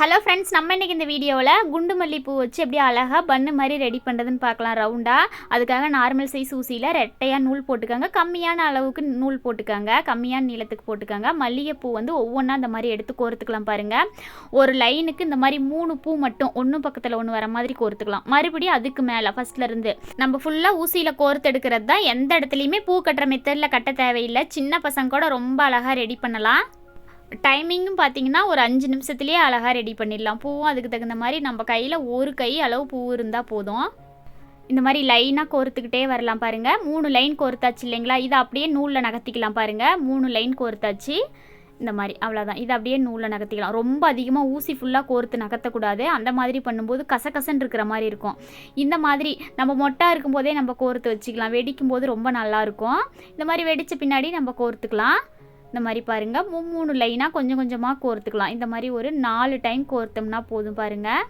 Hello friends, நம்ம இன்றைக்கி இந்த வீடியோவில் குண்டு மல்லிப்பூ வச்சு எப்படி அழகாக பன்னு மாதிரி ரெடி பண்ணுறதுன்னு பார்க்கலாம் ரவுண்டாக. அதுக்காக நார்மல் சைஸ் ஊசியில் ரெட்டையாக நூல் போட்டுக்காங்க, கம்மியான அளவுக்கு நூல் போட்டுக்காங்க, கம்மியான நீளத்துக்கு போட்டுக்காங்க. மல்லிகைப்பூ வந்து ஒவ்வொன்றா இந்த மாதிரி எடுத்து கோர்த்துக்கலாம் பாருங்கள். ஒரு லைனுக்கு இந்த மாதிரி 3 பூ மட்டும் ஒன்று பக்கத்தில் ஒன்று வர மாதிரி கோர்த்துக்கலாம். மறுபடியும் அதுக்கு மேலே ஃபஸ்ட்லேருந்து நம்ம ஃபுல்லாக ஊசியில் கோர்த்து எடுக்கிறது தான். எந்த இடத்துலையுமே பூ கட்டுற மெத்தடில் கட்ட தேவையில்லை. சின்ன பசங்க கூட ரொம்ப அழகாக ரெடி பண்ணலாம். டைமிங்கும் பார்த்தீங்கன்னா ஒரு 5 நிமிஷத்துலேயே அழகாக ரெடி பண்ணிடலாம். பூவும் அதுக்கு தகுந்த மாதிரி நம்ம கையில் ஒரு கை அளவு பூ இருந்தால் போதும். இந்த மாதிரி லைனாக கோர்த்துக்கிட்டே வரலாம் பாருங்கள். 3 லைன் கோர்த்தாச்சு இல்லைங்களா? இதை அப்படியே நூலில் நகர்த்திக்கலாம் பாருங்கள். 3 லைன் கோர்த்தாச்சு. இந்த மாதிரி அவ்வளோதான். இதை அப்படியே நூலில் நகர்த்திக்கலாம். ரொம்ப அதிகமாக ஊசி ஃபுல்லாக கோர்த்து நகர்த்தக்கூடாது. அந்த மாதிரி பண்ணும்போது கசகசன்னு இருக்கிற மாதிரி இருக்கும். இந்த மாதிரி நம்ம மொட்டாக இருக்கும்போதே நம்ம கோர்த்து வச்சுக்கலாம். வெடிக்கும் போது ரொம்ப நல்லாயிருக்கும். இந்த மாதிரி வெடித்த பின்னாடி நம்ம கோர்த்துக்கலாம். இந்த மாதிரி பாருங்கள், 3 லைனாக கொஞ்சம் கொஞ்சமாக கோர்த்துக்கலாம். இந்த மாதிரி ஒரு 4 டைம் கோர்த்தோம்னா போதும் பாருங்கள்.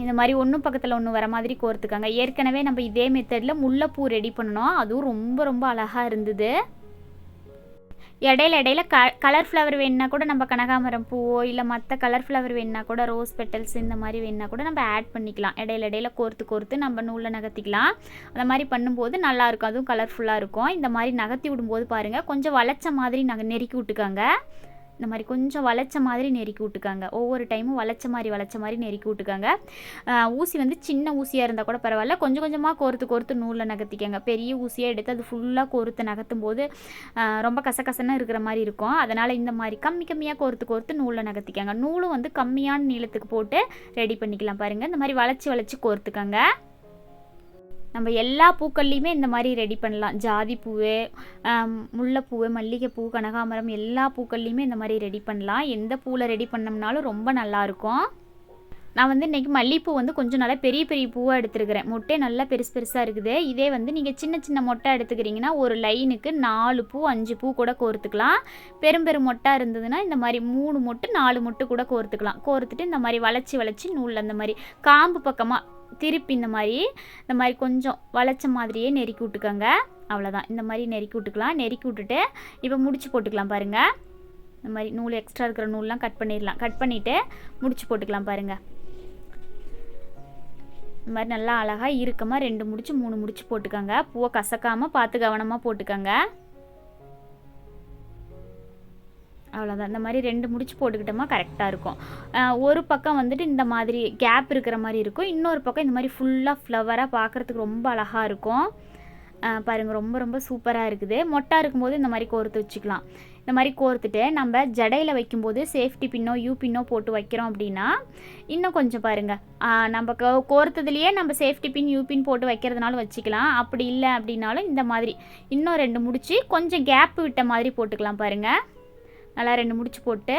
இந்த மாதிரி ஒன்று பக்கத்தில் ஒன்று வர மாதிரி கோர்த்துக்காங்க. ஏற்கனவே நம்ம இதே மெத்தடில் முல்லைப்பூ ரெடி பண்ணணும். அதுவும் ரொம்ப ரொம்ப அழகாக இருந்தது. இடையில கலர் ஃப்ளவர் வேணுன்னா கூட நம்ம கனகாமரம் பூவோ இல்லை மற்ற கலர் ஃப்ளவர் வேணுன்னா கூட ரோஸ் பெட்டல்ஸ் இந்த மாதிரி வேணுன்னா கூட நம்ம ஆட் பண்ணிக்கலாம். இடையில கோர்த்து நம்ம நூலில் நகர்த்திக்கலாம். அந்த மாதிரி பண்ணும்போது நல்லாயிருக்கும். அதுவும் கலர்ஃபுல்லாக இருக்கும். இந்த மாதிரி நகர்த்தி விடும்போது பாருங்கள், கொஞ்சம் வளைச்ச மாதிரி நெருக்கி விட்டுக்காங்க. இந்த மாதிரி கொஞ்சம் வளைச்ச மாதிரி நெருக்கி விட்டுக்காங்க. ஒவ்வொரு டைமும் வளைச்ச மாதிரி நெருக்கி விட்டுக்காங்க. ஊசி வந்து சின்ன ஊசியாக இருந்தால் கூட பரவாயில்ல. கொஞ்சம் கொஞ்சமாக கோர்த்து நூலில் நகர்த்திக்கங்க. பெரிய ஊசியாக எடுத்து அது ஃபுல்லாக கோர்த்து நகர்த்தும் போது ரொம்ப கசகசன்னு இருக்கிற மாதிரி இருக்கும். அதனால் இந்த மாதிரி கம்மியாக கோர்த்து நூலில் நகர்த்திக்கங்க. நூலும் வந்து கம்மியான நீளத்துக்கு போட்டு ரெடி பண்ணிக்கலாம் பாருங்கள். இந்த மாதிரி வளைச்சி கோர்த்துக்கங்க. நம்ம எல்லா பூக்கள்லையுமே இந்த மாதிரி ரெடி பண்ணலாம். ஜாதி பூவு, முல்லைப்பூ, மல்லிகைப்பூ, கனகாமரம் எல்லா பூக்கள்லையுமே இந்த மாதிரி ரெடி பண்ணலாம். எந்த பூவில் ரெடி பண்ணோம்னாலும் ரொம்ப நல்லாயிருக்கும். நான் வந்து இன்றைக்கி மல்லிகைப்பூ வந்து கொஞ்சம் நல்லா பெரிய பூவாக எடுத்துருக்கிறேன். மொட்டை நல்லா பெருசாக இருக்குது. இதே வந்து நீங்கள் சின்ன மொட்டை எடுத்துக்கிறீங்கன்னா ஒரு லைனுக்கு 4 பூ 5 பூ கூட கோர்த்துக்கலாம். பெரும் மொட்டாக இருந்ததுன்னா இந்த மாதிரி 3 மொட்டு 4 மொட்டு கூட கோர்த்துக்கலாம். கோர்த்துட்டு இந்த மாதிரி வளைச்சி நூலில் அந்த மாதிரி காம்பு பக்கமாக திருப்பி இந்த மாதிரி கொஞ்சம் வளைச்ச மாதிரியே நெருக்கி விட்டுக்கோங்க. அவ்வளோதான். இந்த மாதிரி நெருக்கி விட்டுக்கலாம். நெருக்கி விட்டுட்டு இப்போ முடிச்சு போட்டுக்கலாம் பாருங்கள். இந்த மாதிரி நூல் எக்ஸ்ட்ரா இருக்கிற நூல்லாம் கட் பண்ணிடலாம். கட் பண்ணிவிட்டு முடிச்சு போட்டுக்கலாம் பாருங்கள். இந்த மாதிரி நல்லா அழகாக இறுக்கமாக 2 முடிச்சு 3 முடிச்சு போட்டுக்கோங்க. பூவை கசக்காமல் பார்த்து கவனமாக போட்டுக்கோங்க. அவ்வளோதான். இந்த மாதிரி 2 முடிச்சு போட்டுக்கிட்டோமா கரெக்டாக இருக்கும். ஒரு பக்கம் வந்துட்டு இந்த மாதிரி கேப் இருக்கிற மாதிரி இருக்கும். இன்னொரு பக்கம் இந்த மாதிரி ஃபுல்லாக ஃப்ளவராக பார்க்குறதுக்கு ரொம்ப அழகாக இருக்கும். பாருங்கள், ரொம்ப சூப்பராக இருக்குது. மொட்டாக இருக்கும்போது இந்த மாதிரி கோர்த்து வச்சுக்கலாம். இந்த மாதிரி கோர்த்துட்டு நம்ம ஜடையில் வைக்கும்போது சேஃப்டி பின்னோ பின்னோ போட்டு வைக்கிறோம் அப்படின்னா இன்னும் கொஞ்சம் பாருங்கள், நம்ம கோர்த்ததுலேயே நம்ம சேஃப்டி பின் பின் போட்டு வைக்கிறதுனாலும் வச்சுக்கலாம். அப்படி இல்லை அப்படின்னாலும் இந்த மாதிரி இன்னும் 2 முடிச்சு கொஞ்சம் கேப்பு விட்ட மாதிரி போட்டுக்கலாம் பாருங்கள். நல்லா 2 முடிச்சு போட்டு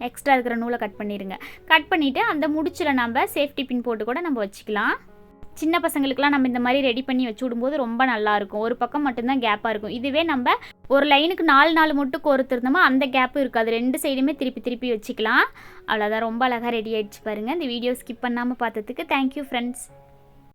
எக்ஸ்ட்ரா இருக்கிற நூலை கட் பண்ணிடுங்க. கட் பண்ணிவிட்டு அந்த முடிச்சில் நம்ம சேஃப்டி பின் போட்டு கூட நம்ம வச்சுக்கலாம். சின்ன பசங்களுக்குலாம் நம்ம இந்த மாதிரி ரெடி பண்ணி வச்சு விடும்போது ரொம்ப நல்லாயிருக்கும். ஒரு பக்கம் மட்டும்தான் கேப்பாக இருக்கும். இதுவே நம்ம ஒரு லைனுக்கு 4 மட்டும் கோர்த்துருந்தோமா அந்த கேப்பும் இருக்காது. 2 சைடுமே திருப்பி வச்சுக்கலாம். அவ்வளோதான். ரொம்ப அழகாக ரெடி ஆகிடுச்சு பாருங்கள். இந்த வீடியோ ஸ்கிப் பண்ணாமல் பார்த்ததுக்கு தேங்க்யூ ஃப்ரெண்ட்ஸ்.